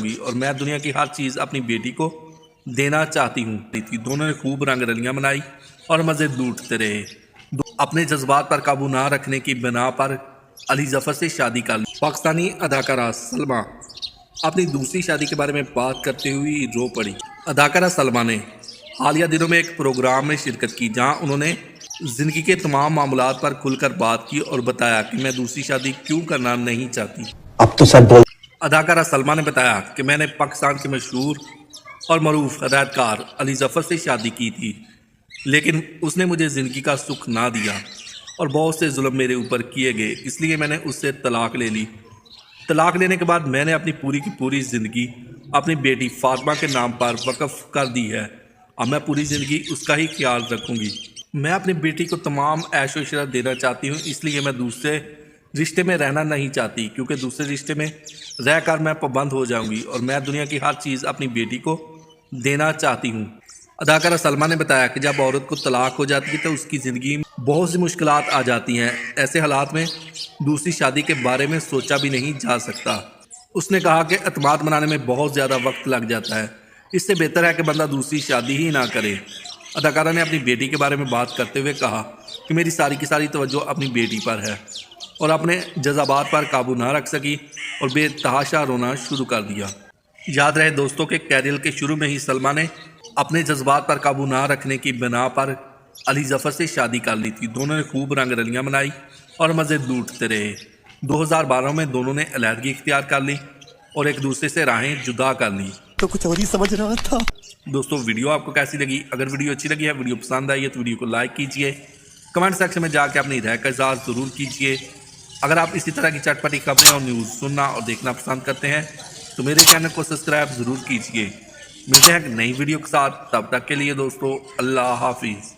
जाऊंगी और मैं दुनिया की हर चीज़ अपनी बेटी को देना चाहती हूँ। दोनों ने खूब रंग रलियाँ मनाई और मज़े लूटते रहे। अपने जज्बात पर काबू ना रखने की बिना पर अली जफर से शादी कर ली। पाकिस्तानी अदाकारा सलमा अपनी दूसरी शादी के बारे में बात करते हुए रो पड़ी। अदाकारा सलमा ने हालिया दिनों में एक प्रोग्राम में शिरकत की जहां उन्होंने ज़िंदगी के तमाम मामलात पर खुलकर बात की और बताया कि मैं दूसरी शादी क्यों करना नहीं चाहती। अब तो सर बोल। अदाकारा सलमा ने बताया कि मैंने पाकिस्तान के मशहूर और मरूफ हदायतकार अली जफर से शादी की थी, लेकिन उसने मुझे ज़िंदगी का सुख ना दिया और बहुत से जुल्म मेरे ऊपर किए गए, इसलिए मैंने उससे तलाक ले ली। तलाक लेने के बाद मैंने अपनी पूरी की पूरी ज़िंदगी अपनी बेटी फातिमा के नाम पर वक़्फ़ कर दी है। अब मैं पूरी ज़िंदगी उसका ही ख्याल रखूँगी। मैं अपनी बेटी को तमाम ऐशो इशरत देना चाहती हूँ, इसलिए मैं दूसरे रिश्ते में रहना नहीं चाहती, क्योंकि दूसरे रिश्ते में रहकर मैं पाबंद हो जाऊँगी और मैं दुनिया की हर चीज़ अपनी बेटी को देना चाहती हूँ। अदाकारा सलमा ने बताया कि जब औरत को तलाक हो जाती है तो उसकी ज़िंदगी में बहुत सी मुश्किलात आ जाती हैं। ऐसे हालात में दूसरी शादी के बारे में सोचा भी नहीं जा सकता। उसने कहा कि एतमाद बनाने में बहुत ज़्यादा वक्त लग जाता है, इससे बेहतर है कि बंदा दूसरी शादी ही ना करे। अदाकारा ने अपनी बेटी के बारे में बात करते हुए कहा कि मेरी सारी की सारी तवज्जो अपनी बेटी पर है और अपने जज्बात पर काबू ना रख सकी और बेतहाशा रोना शुरू कर दिया। याद रहे दोस्तों के कैरियर के शुरू में ही सलमा ने अपने जज्बात पर काबू ना रखने की बिना पर अली जफर से शादी कर ली थी। दोनों ने खूब रंग रलियाँ मनाई और मज़े लूटते रहे। 2012 में दोनों ने अलहदगी इख्तियार कर ली और एक दूसरे से राहें जुदा कर ली। तो कुछ और ही समझ रहा था। दोस्तों वीडियो आपको कैसी लगी? अगर वीडियो अच्छी लगी है, वीडियो पसंद आई है तो वीडियो को लाइक कीजिए, कमेंट सेक्शन में जाकर अपनी राय का इज़हार ज़रूर कीजिए। अगर आप इसी तरह की चटपटी खबरें और न्यूज़ सुनना और देखना पसंद करते हैं तो मेरे चैनल को सब्सक्राइब ज़रूर कीजिए। मिलते हैं एक नई वीडियो के साथ, तब तक के लिए दोस्तों अल्लाह हाफिज़।